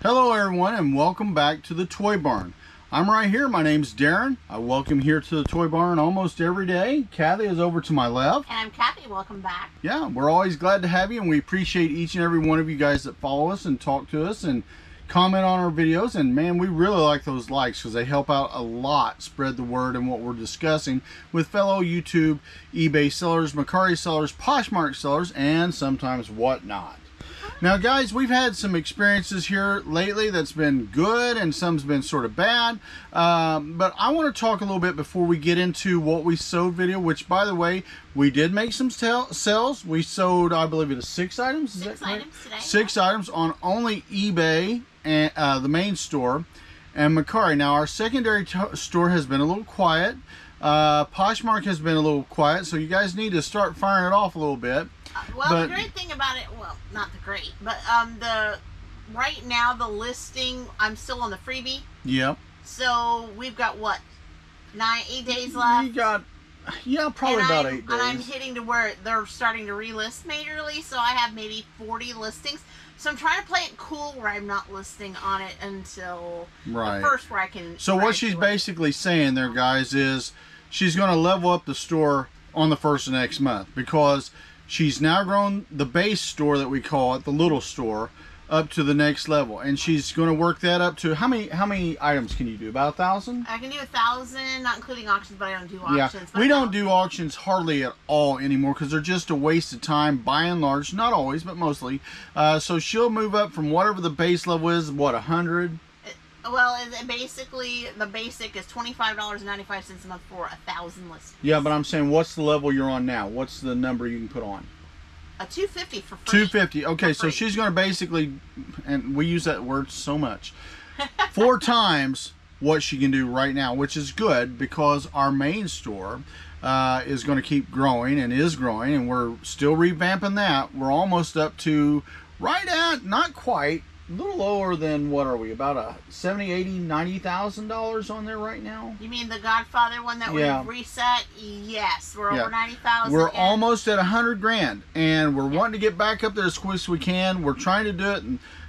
Hello everyone and welcome back to the Toy Barn. I'm right here. My name's Daren. I welcome here to the Toy Barn almost every day. Kathy is over to my left. And I'm Kathy. Welcome back. Yeah, we're always glad to have you, and we appreciate each and every one of you guys that follow us and talk to us and comment on our videos. And man, we really like those likes because they help out a lot, spread the word and what we're discussing with fellow YouTube, eBay sellers, Mercari sellers, Poshmark sellers, and sometimes whatnot. Now guys, we've had some experiences here lately that's been good and some's been sort of bad, but I want to talk a little bit before we get into what we sold video, which by the way, we did make some sales. We sold, I believe it is 6 items. Is that correct? 6 items today. 6 items on only eBay and the main store and Mercari. Now our secondary store has been a little quiet. Poshmark has been a little quiet, so you guys need to start firing it off a little bit. Well, the great thing about it, well, not the great, but right now the listing, I'm still on the freebie. Yep. So we've got what, 8 days left? You got, yeah, probably about 8 days. And I'm hitting to where they're starting to relist majorly, so I have maybe 40 listings. So I'm trying to play it cool where I'm not listing on it until the first where I can. So what she's basically saying there, guys, is she's going to level up the store on the first of next month because she's now grown the base store that we call it, the little store, up to the next level, and she's going to work that up to how many items can you do? About 1,000? I can do 1,000, not including auctions, but I don't do auctions. Yeah, we don't do auctions hardly at all anymore because they're just a waste of time by and large. Not always, but mostly. So she'll move up from whatever the base level is. What, 100? Well, basically, the basic is $25.95 a month for 1,000 listings. Yeah, but I'm saying, what's the level you're on now? What's the number you can put on? A $250 for free. $250. Okay, so she's going to basically, and we use that word so much, 4 times what she can do right now, which is good because our main store is going to keep growing and is growing, and we're still revamping that. We're almost up to right at, not quite, a little lower than, what are we, about a $70,000, $80,000, $90,000 on there right now? You mean the Godfather one that we've reset? Yes, we're over 90,000. We're almost at 100 grand, and we're wanting to get back up there as quick as we can. We're trying to do it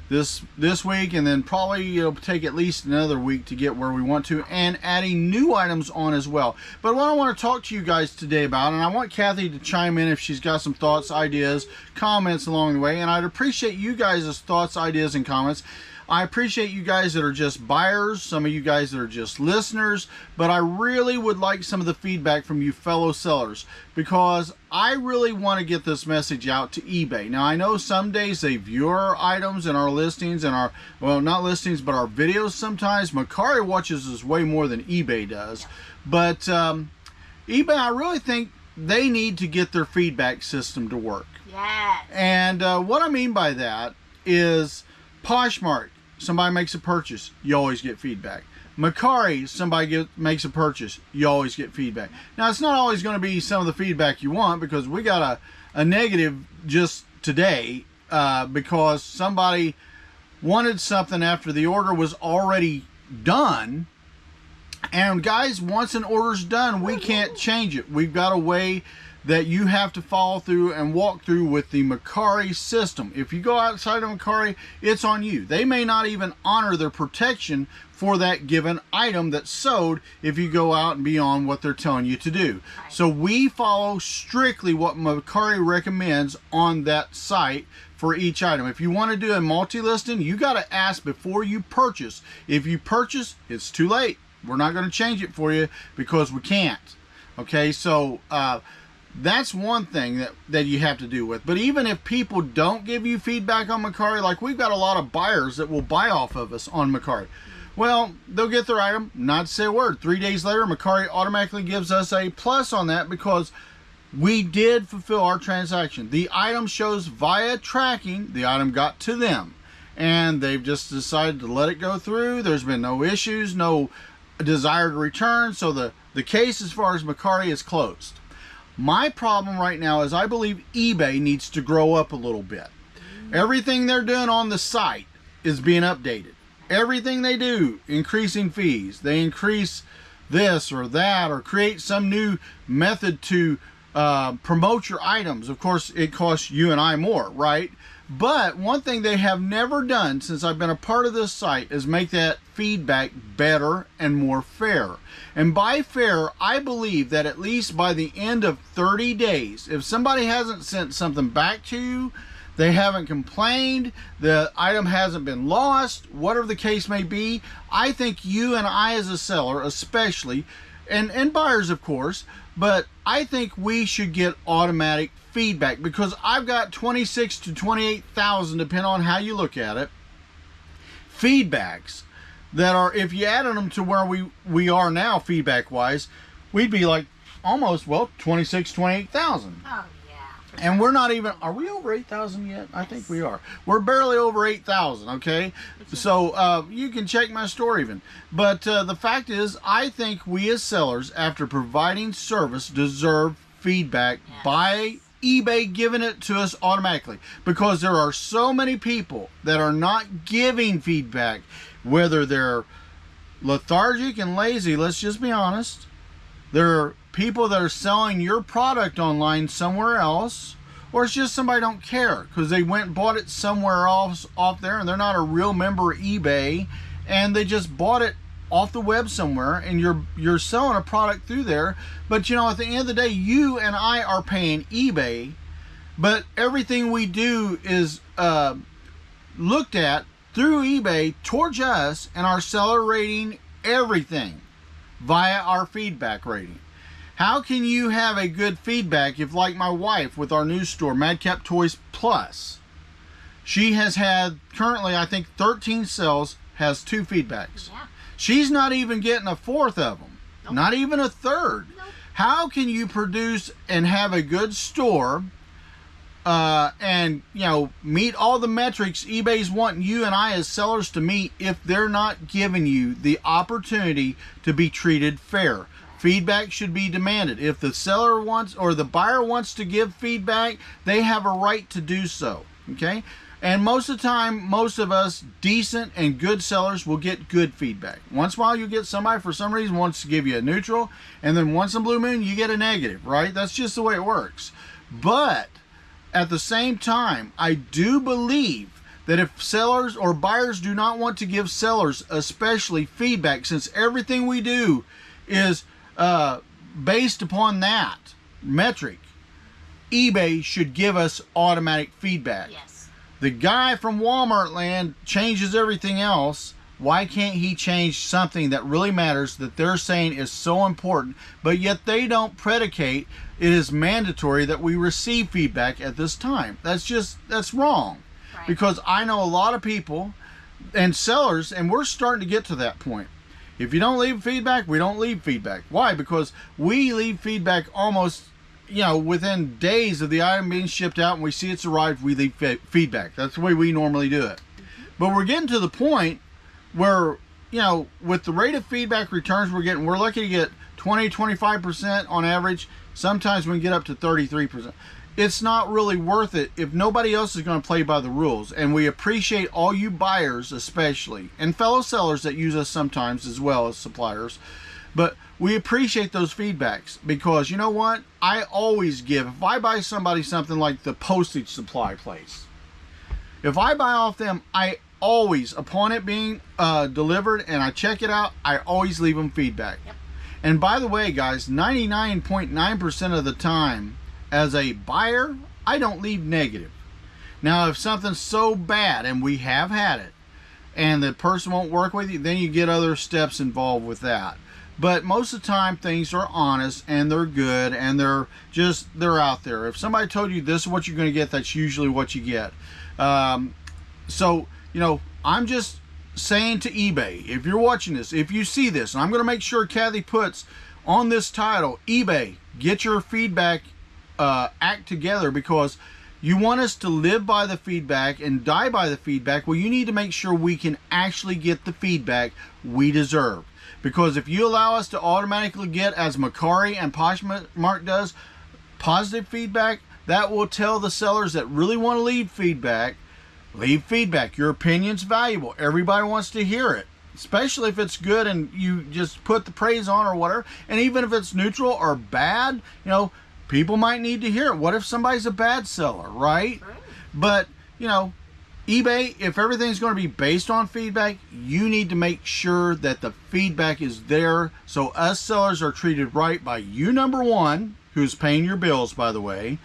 this week, and then probably it'll take at least another week to get where we want to, and adding new items on as well. But what I want to talk to you guys today about, and I want Kathy to chime in if she's got some thoughts, ideas, comments along the way, and I'd appreciate you guys' thoughts, ideas, and comments. I appreciate you guys that are just buyers, some of you guys that are just listeners, but I really would like some of the feedback from you fellow sellers because I really want to get this message out to eBay. Now, I know some days they view our items and our listings and our, well, not listings, but our videos sometimes. Mercari watches us way more than eBay does. But eBay, I really think they need to get their feedback system to work. Yes. And what I mean by that is Poshmark. Somebody makes a purchase, you always get feedback. Mercari, somebody makes a purchase, you always get feedback. Now, it's not always going to be some of the feedback you want because we got a negative just today because somebody wanted something after the order was already done. And guys, once an order's done, we can't change it. We've got a way that you have to follow through and walk through with the Mercari system. If you go outside of Mercari, it's on you. They may not even honor their protection for that given item that's sold if you go out and beyond what they're telling you to do. So we follow strictly what Mercari recommends on that site for each item. If you want to do a multi-listing, you got to ask before you purchase. If you purchase, it's too late. We're not going to change it for you because we can't. Okay, so that's one thing that you have to do with. But even if people don't give you feedback on Mercari, like we've got a lot of buyers that will buy off of us on Mercari. Well, they'll get their item, not to say a word. 3 days later, Mercari automatically gives us a plus on that because we did fulfill our transaction. The item shows via tracking, the item got to them. And they've just decided to let it go through. There's been no issues, no desire to return. So the case as far as Mercari is closed. My problem right now is I believe eBay needs to grow up a little bit. Everything they're doing on the site is being updated. Everything they do, increasing fees. They increase this or that or create some new method to promote your items. Of course, it costs you and I more, right? But one thing they have never done since I've been a part of this site is make that feedback better and more fair. And by fair, I believe that at least by the end of 30 days, if somebody hasn't sent something back to you, they haven't complained, the item hasn't been lost, whatever the case may be, I think you and I as a seller especially, and buyers of course, but I think we should get automatic feedback, because I've got 26 to 28,000, depending on how you look at it, feedbacks that are, if you added them to where we are now feedback wise, we'd be like almost, well, 26, 28,000. Oh, yeah. And we're not even, are we over 8,000 yet? I think we are. We're barely over 8,000, okay? So you can check my store even. But the fact is, I think we as sellers, after providing service, deserve feedback by eBay giving it to us automatically, because there are so many people that are not giving feedback, whether they're lethargic and lazy, let's just be honest. There are people that are selling your product online somewhere else, or it's just somebody don't care because they went and bought it somewhere else off there and they're not a real member of eBay and they just bought it off the web somewhere, and you're selling a product through there. But you know, at the end of the day, you and I are paying eBay, but everything we do is looked at through eBay towards us and our seller rating, everything via our feedback rating. How can you have a good feedback if, like my wife with our new store, Madcap Toys Plus, she has had currently, I think, 13 sales, has 2 feedbacks. Yeah. She's not even getting a fourth of them. Nope. Not even a third. Nope. How can you produce and have a good store and, you know, meet all the metrics eBay's wanting you and I as sellers to meet if they're not giving you the opportunity to be treated fair? Feedback should be demanded. If the seller wants or the buyer wants to give feedback, they have a right to do so. Okay? And most of the time, most of us decent and good sellers will get good feedback. Once in a while, you get somebody for some reason wants to give you a neutral, and then once in a blue moon, you get a negative, right? That's just the way it works. But at the same time, I do believe that if sellers or buyers do not want to give sellers especially feedback, since everything we do is based upon that metric, eBay should give us automatic feedback. Yes. The guy from Walmart land changes everything else. Why can't he change something that really matters, that they're saying is so important, but yet they don't predicate it is mandatory that we receive feedback at this time? That's wrong. Right. Because I know a lot of people and sellers, and we're starting to get to that point. If you don't leave feedback, we don't leave feedback. Why? Because we leave feedback almost, you know, within days of the item being shipped out, and we see it's arrived, we leave feedback. That's the way we normally do it. But we're getting to the point where, you know, with the rate of feedback returns we're lucky to get 20-25% on average. Sometimes we can get up to 33%. It's not really worth it if nobody else is going to play by the rules. And we appreciate all you buyers especially, and fellow sellers that use us sometimes as well as suppliers. But we appreciate those feedbacks, because you know what? I always give, if I buy somebody something like the postage supply place, if I buy off them, I always, upon it being delivered and I check it out, I always leave them feedback. Yep. And by the way, guys, 99.9% of the time, as a buyer, I don't leave negative. Now, if something's so bad, and we have had it, and the person won't work with you, then you get other steps involved with that. But most of the time, things are honest and they're good and they're out there. If somebody told you this is what you're going to get, that's usually what you get. So, you know, I'm just saying to eBay, if you're watching this, if you see this, and I'm going to make sure Kathy puts on this title, eBay, get your feedback act together, because you want us to live by the feedback and die by the feedback. Well, you need to make sure we can actually get the feedback we deserve. Because if you allow us to automatically get, as Mercari and Poshmark does, positive feedback, that will tell the sellers that really want to leave feedback. Your opinion's valuable. Everybody wants to hear it, especially if it's good and you just put the praise on or whatever. And even if it's neutral or bad, you know, people might need to hear it. What if somebody's a bad seller, right? But you know, eBay, if everything's going to be based on feedback, you need to make sure that the feedback is there so us sellers are treated right by you, number one, who's paying your bills, by the way,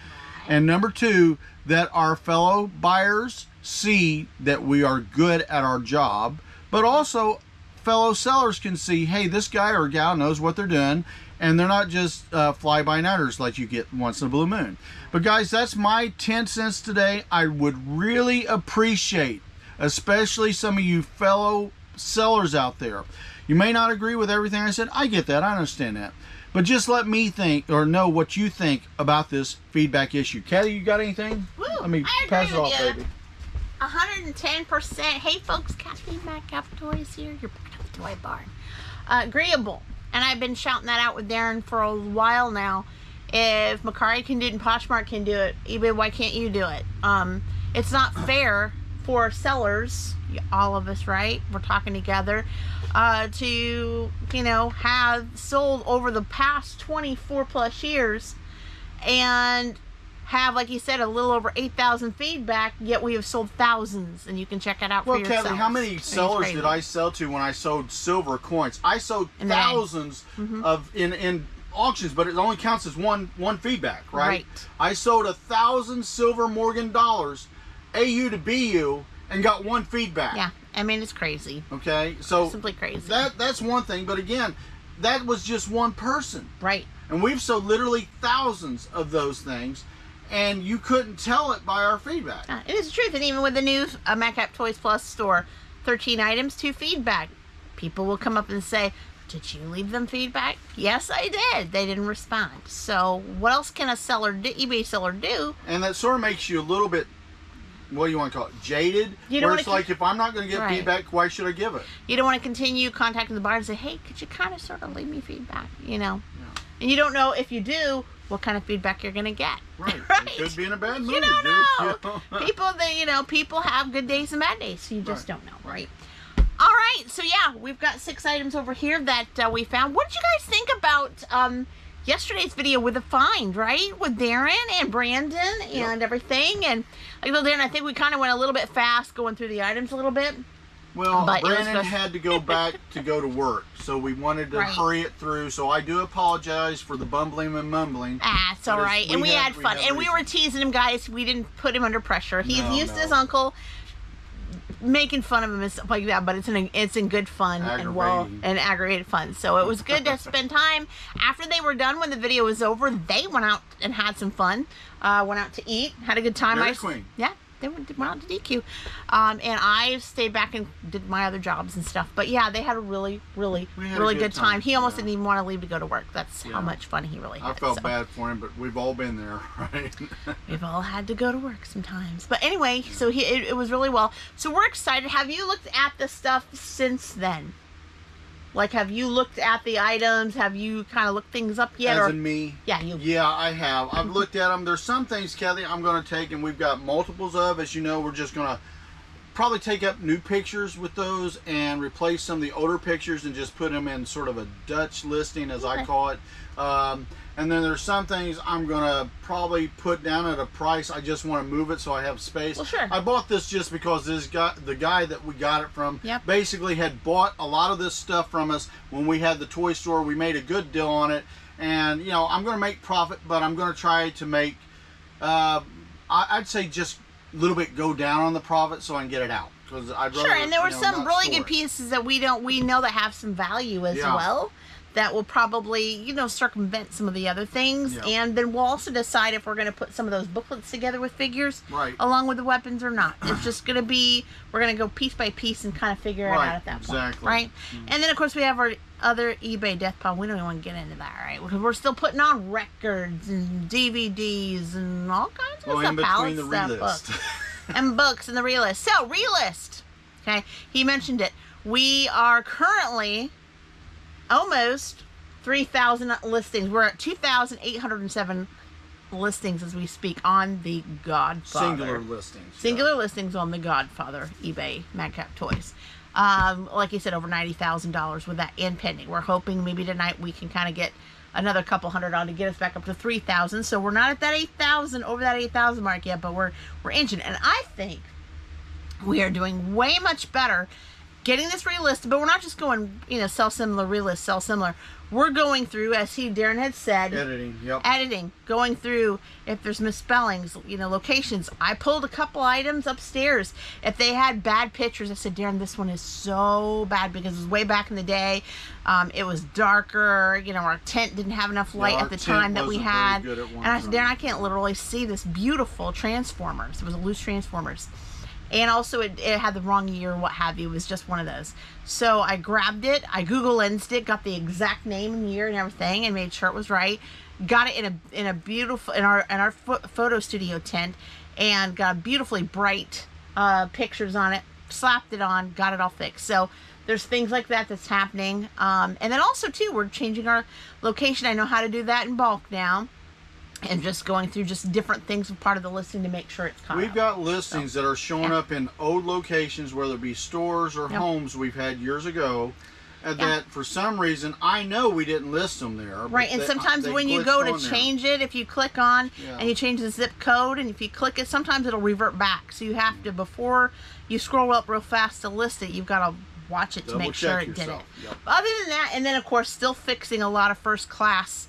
and number two, that our fellow buyers see that we are good at our job, but also fellow sellers can see, hey, this guy or gal knows what they're doing, and they're not just fly-by-nighters like you get once in a blue moon. But guys, that's my 10 cents today. I would really appreciate, especially some of you fellow sellers out there. You may not agree with everything I said. I get that. I understand that. But just let me think or know what you think about this feedback issue. Kathy, you got anything? Woo, Let me pass it off, baby. 110%. Hey, folks, Kathy, madcap toys here. You're back at the toy barn. Agreeable. And I've been shouting that out with Daren for a while now. If Mercari can do it and Poshmark can do it, eBay, why can't you do it? It's not fair for sellers, all of us, right? We're talking together, to, you know, have sold over the past 24 plus years and have, like you said, a little over 8,000 feedback, yet we have sold thousands, and you can check it out for yourself. Well, Kathy, how many sellers did I sell to when I sold silver coins? I sold thousands of in auctions, but it only counts as one feedback, right? I sold 1,000 silver Morgan dollars, AU to BU, and got one feedback. Yeah, I mean, it's crazy. Okay, so simply crazy. That's one thing, but again, that was just one person. Right. And we've sold literally thousands of those things, and you couldn't tell it by our feedback. It is the truth, and even with the new Madcap Toys Plus store, 13 items, 2 feedback. People will come up and say, did you leave them feedback? Yes, I did. They didn't respond. So what else can a seller do, eBay seller do? And that sort of makes you a little bit, what do you want to call it, jaded? Where it's like, if I'm not going to get feedback, why should I give it? You don't want to continue contacting the buyer and say, hey, could you kind of sort of leave me feedback, you know? Yeah. And you don't know if you do what kind of feedback you're going to get. Right. It could be in a bad mood. You don't know. People have good days and bad days, so you just don't know, right? All right, so yeah, we've got 6 items over here that we found. What did you guys think about yesterday's video with the find, right? With Daren and Brandon and everything. And like Darren, I think we kind of went a little bit fast going through the items a little bit. Well, Brandon had to go back to go to work, so we wanted to hurry it through. So I do apologize for the bumbling and mumbling. Ah, it's all right. And we had fun. And we were teasing him, guys. We didn't put him under pressure. He's used to his uncle making fun of him and stuff like that, but it's in good fun and aggravated fun. So it was good to spend time after they were done. When the video was over, they went out and had some fun. Went out to eat, had a good time. Yeah, they went out to DQ, and I stayed back and did my other jobs and stuff. But yeah, they had a really good time. He almost didn't even want to leave to go to work. That's how much fun he really had. I felt bad for him, but we've all been there, right? We've all had to go to work sometimes. But anyway, so it was really well. So we're excited. Have you looked at the stuff since then? Like, have you looked at the items? Have you kind of looked things up yet? As in me? Yeah, you. Yeah, I have. I've looked at them. There's some things, Kathy, I'm going to take, and we've got multiples of. As you know, we're just going to probably take up new pictures with those and replace some of the older pictures and just put them in sort of a Dutch listing, as I call it. And then there's some things I'm going to probably put down at a price. I just want to move it so I have space. Well, sure. I bought this just because the guy that we got it from basically had bought a lot of this stuff from us when we had the toy store. We made a good deal on it. And, you know, I'm going to make profit, but I'm going to try to make, I'd say just a little bit go down on the profit so I can get it out. I'd rather, and there were some really good pieces that we know that have some value as well. That will probably, circumvent some of the other things. Yeah. And then we'll also decide if we're going to put some of those booklets together with figures along with the weapons or not. It's just going to be, we're going to go piece by piece and kind of figure it out at that point. Right? And then, of course, we have our other eBay death pile. We don't even want to get into that, right? Because we're still putting on records and DVDs and all kinds of stuff. In between the Relist. And books and the Relist. So, Relist. Okay. He mentioned it. We are currently almost 3,000 listings. We're at 2,807 listings as we speak on the Godfather. Singular listings. Singular listings on the Godfather eBay Madcap Toys. Like you said, over $90,000 with that in pending. We're hoping maybe tonight we can kind of get another couple $100 to get us back up to 3,000. So we're not at that 8,000, over that 8,000 mark yet, but we're inching. And I think we are doing way much better getting this relisted, but we're not just going, sell similar, relist, sell similar. We're going through, as Daren had said, editing, going through if there's misspellings, locations. I pulled a couple items upstairs. If they had bad pictures, I said, Daren, this one is so bad because it was way back in the day. It was darker. Our tent didn't have enough light at the time that we had. And I said, Daren, I can't literally see this beautiful Transformers. It was a loose Transformers. And also it had the wrong year, what have you. It was just one of those. So I grabbed it, I Google Lensed it, got the exact name and year and everything, and made sure it was right. Got it in a beautiful, in our photo studio tent, and got beautifully bright pictures on it. Slapped it on, got it all fixed. So there's things like that that's happening. And then also too, we're changing our location. I know how to do that in bulk now. And just going through just different things as part of the listing to make sure it's caught. We've got listings that are showing up in old locations, whether it be stores or homes we've had years ago, and that for some reason, I know we didn't list them there. Right, and sometimes when you go to change it, if you click on and you change the zip code, and if you click it, sometimes it'll revert back. So you have to, before you scroll up real fast to list it, you've got to watch it to make sure it did it. Yep. Other than that, and then of course still fixing a lot of first class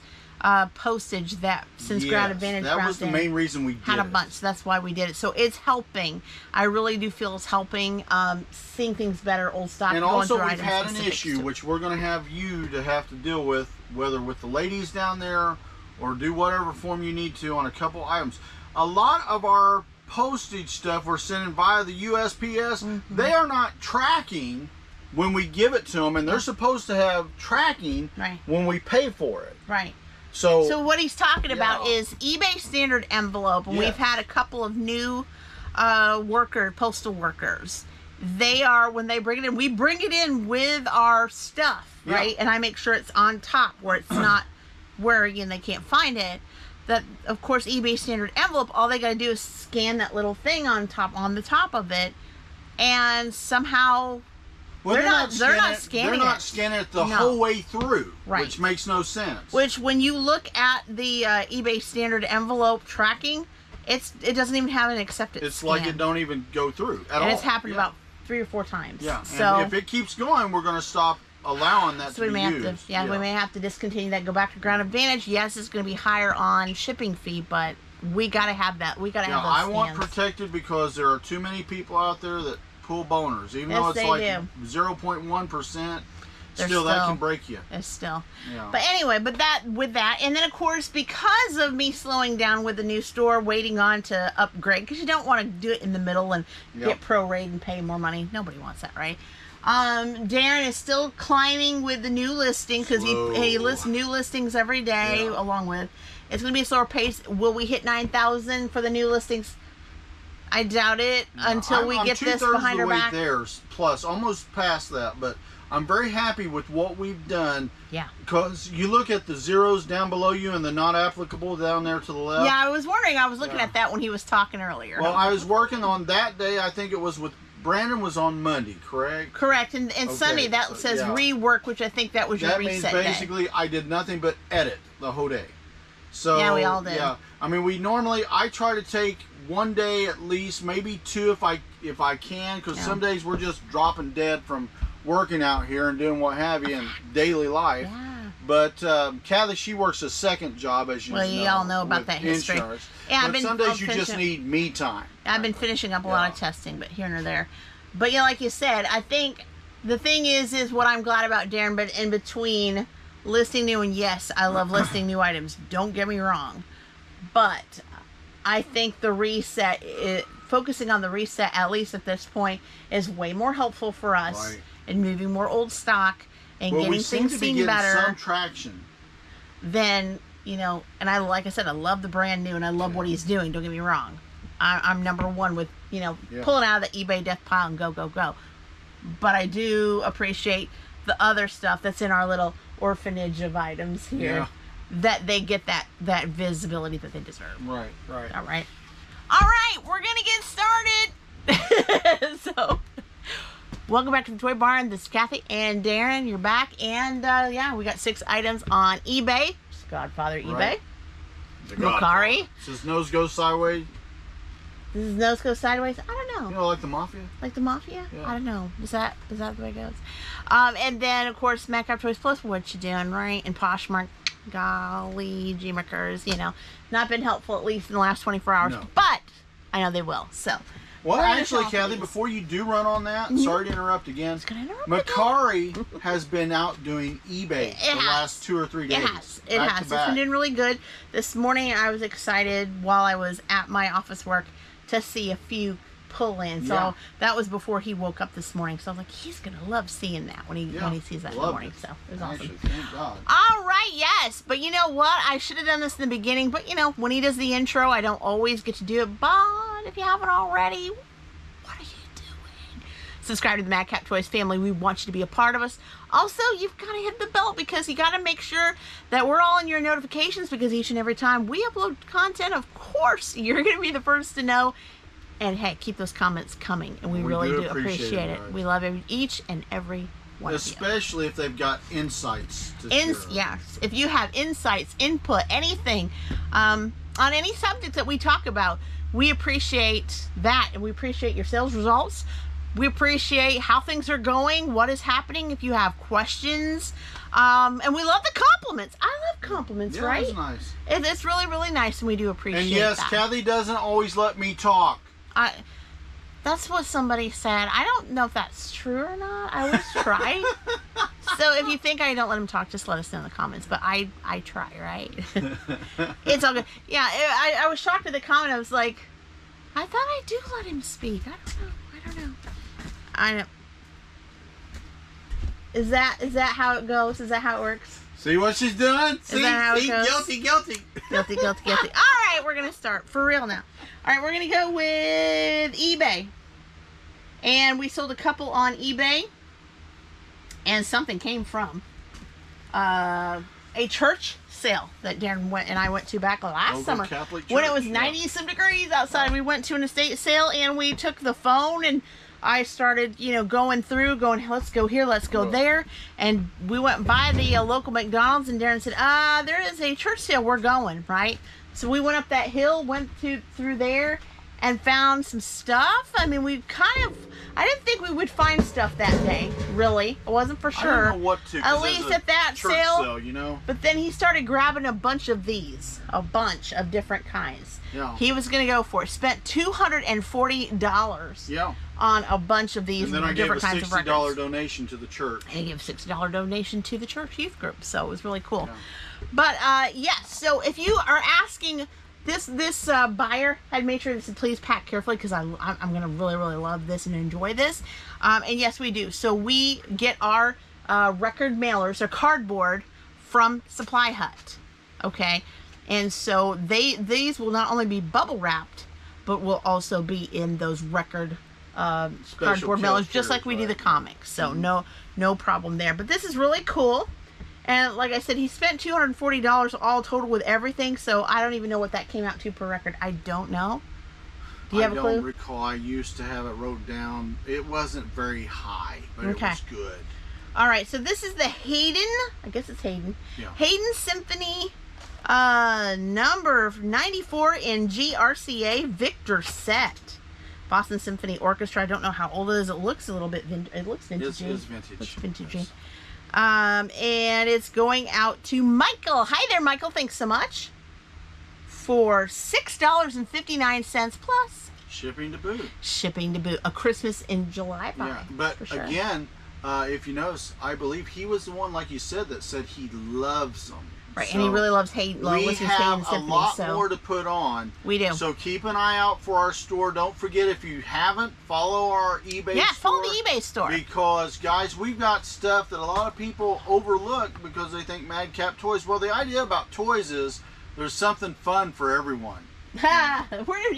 postage that since Ground Advantage that was the main reason we did had a bunch. So that's why we did it. So it's helping. I really do feel it's helping. Seeing things better, old stock. And also we've had an issue which we're going to have to deal with, whether with the ladies down there or do whatever form you need to on a couple items. A lot of our postage stuff we're sending via the USPS. They are not tracking when we give it to them, and they're supposed to have tracking when we pay for it. Right. So what he's talking about is eBay standard envelope, and we've had a couple of new postal workers. They are, when they bring it in, we bring it in with our stuff, right? And I make sure it's on top where it's not, where again they can't find it. That of course eBay standard envelope, all they got to do is scan that little thing on the top of it, and somehow. Well, they're not scanning it the whole way through, which makes no sense. Which, when you look at the eBay standard envelope tracking, it doesn't even have an accepted It's scan. like it don't even go through at all. And it's happened about 3 or 4 times. Yeah, so and if it keeps going, we're going to stop allowing that to be used. We may have to discontinue that, go back to Ground Advantage. Yes, it's going to be higher on shipping fee, but we got to have that. We got to have those scans. I want protected because there are too many people out there that pull boners, even though it's like 0.1%. Still, that can break you. It's still. Yeah. But anyway, with that, and then of course, because of me slowing down with the new store, waiting on to upgrade, because you don't want to do it in the middle and get prorate and pay more money. Nobody wants that, right? Daren is still climbing with the new listing, because he lists new listings every day along with. It's going to be a slower pace. Will we hit 9,000 for the new listings? I doubt it until we get this behind our back. Plus, almost past that, but I'm very happy with what we've done. Yeah. Because you look at the zeros down below you and the not applicable down there to the left. Yeah, I was wondering. I was looking at that when he was talking earlier. Well, I was working on that day. I think it was with Brandon was on Monday, correct? Correct. And Sunday that says rework, which I think that was your reset day. That means basically I did nothing but edit the whole day. So yeah, we all did. Yeah. I mean, I try to take one day at least, maybe 2 if I can, because some days we're just dropping dead from working out here and doing what have you in daily life. Yeah. But Kathy, she works a second job, as you know. Well, you all know about that history. Insurance. Yeah, but some days you just need me time. I've been finishing up a lot of testing, but here and there. But like you said, I think the thing is what I'm glad about, Daren, but in between listing new, and yes, I love listing new items. Don't get me wrong. But I think the reset, focusing on the reset, at least at this point, is way more helpful for us in moving more old stock and getting things seen better. Some traction. Then, and like I said, I love the brand new and I love what he's doing. Don't get me wrong. I'm number one with, pulling out of the eBay death pile and go, go, go. But I do appreciate the other stuff that's in our little orphanage of items here. Yeah. That they get that visibility that they deserve. Right. All right, we're gonna get started. So, welcome back to the Toy Barn. This is Kathy and Daren. You're back, and we got 6 items on eBay. Godfather, eBay. Right. The Mercari. Does his nose go sideways? Does his nose go sideways? I don't know. You know, like the mafia? Like the mafia? Yeah. I don't know. Is that the way it goes? And then, of course, Madcap Toys Plus, what you doing, right? And Poshmark, golly, G-Makers, you know, not been helpful at least in the last 24 hours. No. But I know they will, so. Well, We're gonna actually, talk Kathy, these. before you do run on that, sorry to interrupt again. It's gonna interrupt Mercari has been out doing eBay the last 2 or 3 days. It has. It back has. to It's back. been doing really good. This morning I was excited while I was at my office work to see a few pull in. So Yeah. that was before he woke up this morning. So I was like, he's gonna love seeing that when he sees that in the Loved morning. it. So it was awesome. Actually, thank God. All right, yes. But you know what? I should have done this in the beginning. But you know, when he does the intro, I don't always get to do it. But if you haven't already, what are you doing? Subscribe to the Madcap Toys family. We want you to be a part of us. Also, you've got to hit the bell because you got to make sure that we're all in your notifications because each and every time we upload content, of course, you're going to be the first to know. And hey, keep those comments coming. And we really do appreciate it. guys. We love each and every one of you. Especially if they've got insights to share. Yes, if you have insights, input, anything on any subject that we talk about, we appreciate that, and we appreciate your sales results. We appreciate how things are going, what is happening. If you have questions, and we love the compliments. I love compliments, Yeah, right? that's nice. It's really, really nice, and we do appreciate And yes, that. Kathy doesn't always let me talk. That's what somebody said. I don't know if that's true or not. I always try. So if you think I don't let him talk, just let us know in the comments. But I try, right? It's all good. Yeah, I was shocked at the comment. I was like, I thought I do let him speak. I don't know. I know. Is that how it goes? Is that how it works? See what she's doing? See, that how it goes? guilty. Guilty. All right, we're going to start. For real now. All right, we're going to go with eBay. And we sold a couple on eBay. And something came from a church sale that Daren and I went to back last Local summer. Catholic When it church, was 90-some degrees outside. We went to an estate sale and we took the phone and I started, going, let's go here, let's go there. And we went by the local McDonald's and Daren said, there is a church sale, we're going, right? So we went up that hill, went through there and found some stuff. I mean, I didn't think we would find stuff that day, really. I wasn't for sure. I don't know what to. At least at that church sale, sale. But then he started grabbing a bunch of these, a bunch of different kinds. Yeah. He was going to go for it. Spent $240 Yeah. on a bunch of these And then I gave a different kinds of $60 records. donation to the church. And he gave a $60 donation to the church youth group. So it was really cool. Yeah. But yes, so if you are asking, this buyer had made sure to please pack carefully because I'm going to really, really love this and enjoy this. And yes, we do. So we get our record mailers or cardboard from Supply Hut. Okay. And so these will not only be bubble wrapped, but will also be in those record cardboard mailers, just like we do the comics. So no problem there. But this is really cool. And like I said, he spent $240 all total with everything. So I don't even know what that came out to per record. I don't know. Do you have a clue? I don't recall. I used to have it wrote down. It wasn't very high, but it was good. All right. So this is the Hayden. I guess it's Hayden. Yeah. Hayden Symphony number 94 in GRCA Victor set. Boston Symphony Orchestra. I don't know how old it is. It looks a little bit it looks vintagey. It is vintage. Looks vintagey. Yes. And it's going out to Michael. Hi there, Michael. Thanks so much. For $6.59 plus Shipping to boot. shipping to boot. A Christmas in July buy. Yeah, but for sure. again, if you notice, I believe he was the one, like you said, that said he loves them. Right, So and he really loves Hayden. we have a Symphony, lot so more to put on. we do. So keep an eye out for our store. Don't forget, if you haven't, follow our eBay store. follow the eBay store. Because, guys, we've got stuff that a lot of people overlook because they think Madcap Toys. Well, the idea about toys is there's something fun for everyone.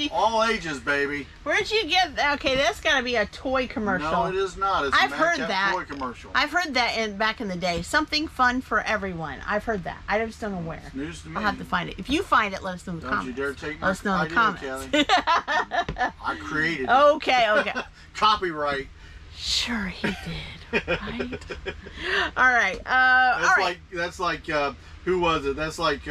All ages, baby. Where'd you get that? Okay, that's got to be a toy commercial. No, it is not. It's I've a heard Madcap that. Toy commercial. I've heard that back in the day. Something fun for everyone. I've heard that. I just don't know where. It's news to me. I'll have to find it. If you find it, let us know in the Don't comments. you dare take Let us know my in the idea, comments. Kelly. I created it. Okay. Copyright. Sure he did, right? All right. All right. That's like who was it? That's like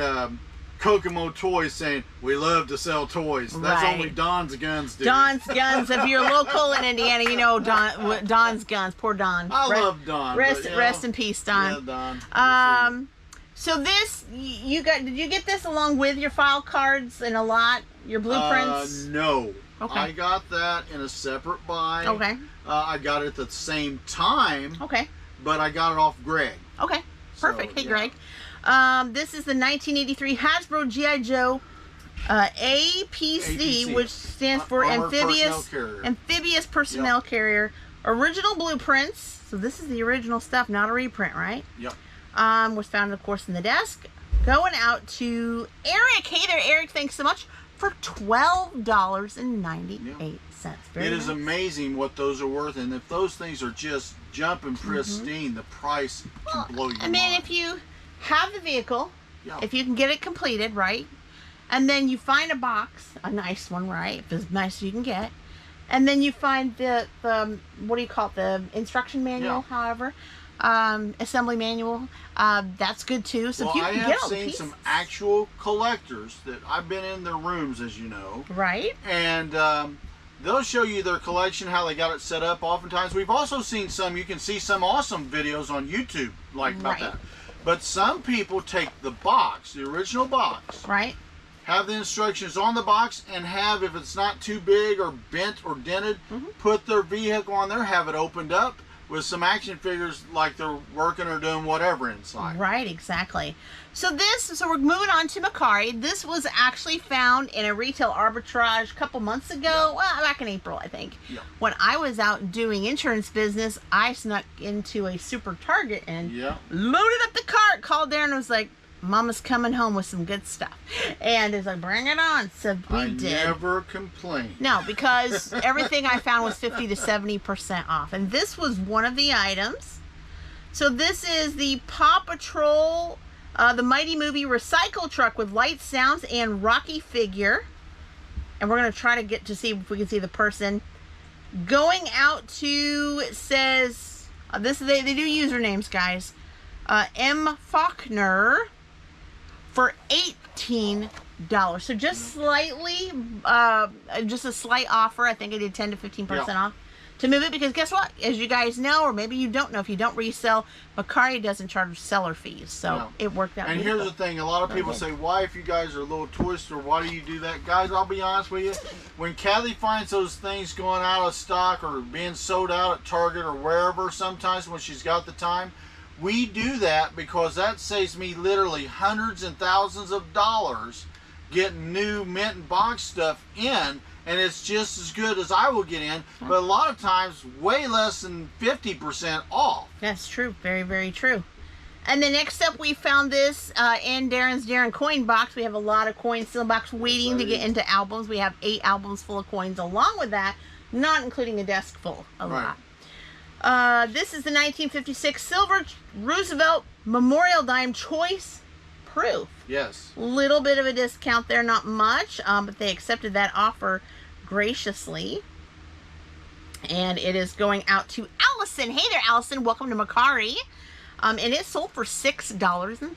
Kokomo Toys saying, we love to sell toys. That's Right. only Don's Guns do. Don's Guns. If you're local in Indiana, you know Don's Guns. Poor Don. I love Don. Rest in peace, Don. Yeah, Don. So this you got? Did you get this along with your file cards and a lot? Your blueprints? No. Okay. I got that in a separate buy. Okay. I got it at the same time. Okay. But I got it off Greg. Okay. Perfect. So, hey, yeah. Greg. This is the 1983 Hasbro G.I. Joe APC, which stands for Amphibious Personnel Carrier. Original blueprints. So this is the original stuff, not a reprint, right? Yep. Was found, of course, in the desk. Going out to Eric. Hey there, Eric. Thanks so much for $12.98. Very It is nice. amazing what those are worth, and if those things are just jumping pristine, the price can blow your I mean, mind. if you have the vehicle, Yeah. if you can get it completed, right? And then you find a box, a nice one, right? If it's nice as you can get. And then you find the what do you call it? The instruction manual, however. Assembly manual. That's good too. So if you I can have get all the seen pieces, some actual collectors that I've been in their rooms, as you know, right? and they'll show you their collection, how they got it set up. Oftentimes, we've also seen some. You can see some awesome videos on YouTube like about that. But some people take the box, the original box, Right. have the instructions on the box, and have, if it's not too big or bent or dented, put their vehicle on there, have it opened up with some action figures like they're working or doing whatever inside. Right, exactly. So we're moving on to Mercari. This was actually found in a retail arbitrage a couple months ago, well, back in April, I think. Yeah. When I was out doing insurance business, I snuck into a super Target and loaded up the cart, called there and was like, Mama's coming home with some good stuff. And it's like, bring it on. So we did. I never complained. No, because everything I found was 50 to 70% off. And this was one of the items. So this is the Paw Patrol, the Mighty Movie recycle truck with lights, sounds, and Rocky figure. And we're going to try to get to see if we can see the person. Going out to, it says, they do usernames, guys. M. Faulkner for $18. So just slightly, just a slight offer. I think I did 10 to 15% off to move it, because guess what? As you guys know, or maybe you don't know, if you don't resell, Mercari doesn't charge seller fees. So it worked out. And beautiful. here's the thing, a lot of people say, why, if you guys are a little toy store, why do you do that? Guys, I'll be honest with you, when Kathy finds those things going out of stock or being sold out at Target or wherever, sometimes when she's got the time, we do that because that saves me literally hundreds and thousands of dollars getting new mint and box stuff in, and it's just as good as I will get in, but a lot of times way less than 50% off. That's true. Very, very true. And then next up, we found this in Daren's Daren coin box. We have a lot of coins still in the box waiting to get into albums. We have 8 albums full of coins along with that, not including a desk full of lot. This is the 1956 Silver Roosevelt Memorial Dime Choice Proof. Yes. Little bit of a discount there, not much, but they accepted that offer graciously. And it is going out to Allison. Hey there, Allison. Welcome to Mercari. And it sold for $6.30.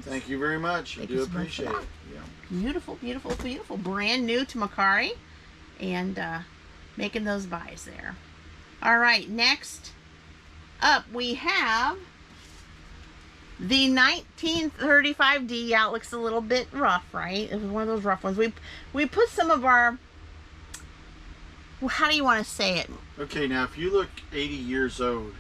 Thank you very much. I do appreciate it. Yeah. Beautiful, beautiful, beautiful. Brand new to Mercari. And making those buys there. All right, next up we have the 1935D. Yeah, it looks a little bit rough, right? It was one of those rough ones. We put some of our, well, how do you want to say it? Okay, now if you look 80 years old,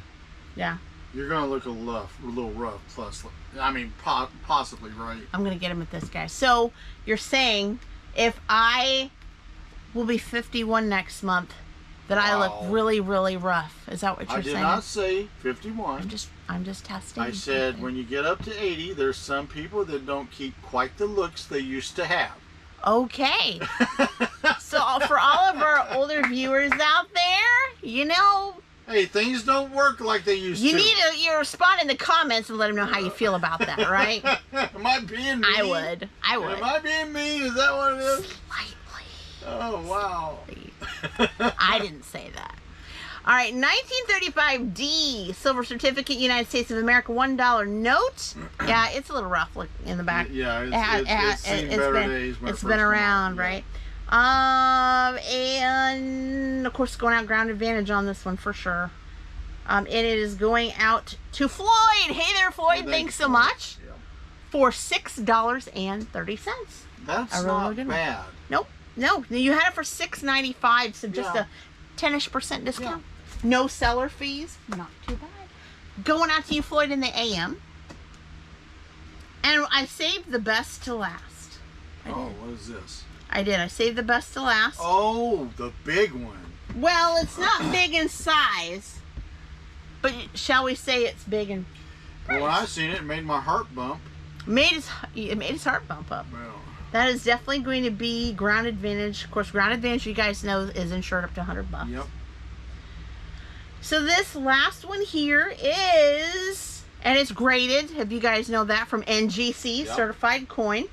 yeah, you're gonna look a little rough. Plus, I mean, possibly, right? I'm gonna get him at this guy. So you're saying if I will be 51 next month, that I look really, really rough. Is that what you're saying? I did not say 51. I'm just testing. I said when you get up to 80, there's some people that don't keep quite the looks they used to have. Okay. So for all of our older viewers out there, you know, hey, things don't work like they used to. You need to respond in the comments and let them know how you feel about that, right? Am I being mean? I would. Am I being mean? Is that what it is? Slightly. Oh, wow. I didn't say that. All right, 1935 D silver certificate, United States of America, $1 note. Yeah, it's a little rough look in the back. Yeah, it's seen better days. It's been around, right? And of course, going out ground advantage on this one for sure. And it is going out to Floyd. Hey there, Floyd. Well, thanks so much. Yeah. For $6.30. That's not bad. Nope. No, you had it for $6.95, so just a 10-ish% discount. Yeah. No seller fees. Not too bad. Going out to you, Floyd, in the AM. And I saved the best to last. What is this? I did. I saved the best to last. Oh, the big one. Well, it's not big in size, but shall we say it's big in price? Well, when I seen it, it made my heart bump. It made his heart bump up. Well, that is definitely going to be ground advantage. Of course, ground advantage, you guys know, is insured up to $100. Yep. So this last one here is, and it's graded, if you guys know that, from NGC, certified coin.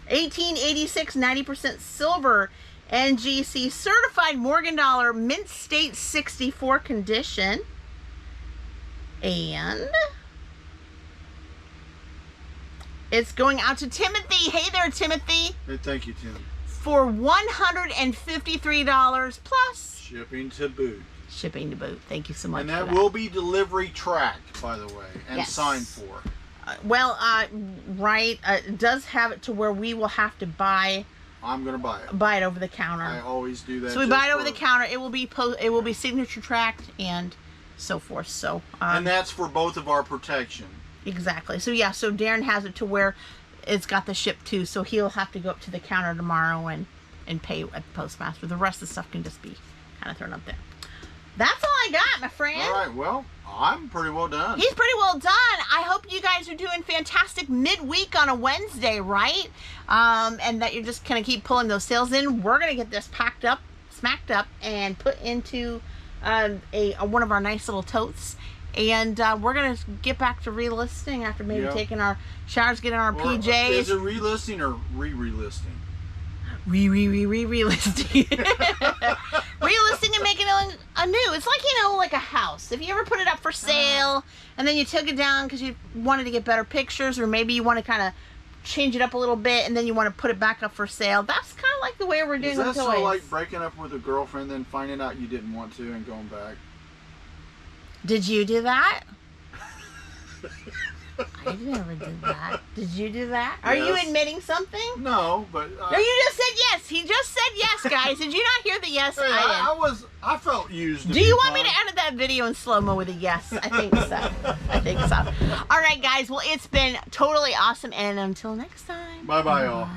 1886, 90% silver, NGC certified Morgan dollar, mint state 64 condition. And it's going out to Timothy. Hey there, Timothy. Hey, thank you, Tim. For $153 plus shipping to boot. Shipping to boot. Thank you so much. And that will be delivery tracked, by the way, and signed for. Right. It does have it to where we will have to buy. I'm gonna buy it. Buy it over the counter. I always do that. So we buy it over the counter. It will be signature tracked and so forth. So. And that's for both of our protection. Exactly. So yeah. So Daren has it to where it's got the ship too. So he'll have to go up to the counter tomorrow and pay at the postmaster. The rest of the stuff can just be kind of thrown up there. That's all I got, my friend. All right, well, I'm pretty well done. He's pretty well done. I hope you guys are doing fantastic midweek on a Wednesday, right? And that you're just going to keep pulling those sales in. We're going to get this packed up, smacked up, and put into one of our nice little totes. And we're going to get back to relisting after maybe taking our showers, getting our PJs. Is it relisting or re-relisting? Relisting. Relisting and making it anew. It's like, like a house. If you ever put it up for sale and then you took it down because you wanted to get better pictures, or maybe you want to kind of change it up a little bit and then you want to put it back up for sale. That's kind of like the way we're doing with toys. Is that sort of like breaking up with a girlfriend, then finding out you didn't want to and going back? Did you do that? I never did that. Did you do that? Yes. Are you admitting something? No, but... no, you just said yes. He just said yes, guys. Did you not hear the yes? Hey, I felt used. Do you want me to edit that video in slow-mo with a yes? I think so. I think so. All right, guys. Well, it's been totally awesome. And until next time. Bye-bye, y'all.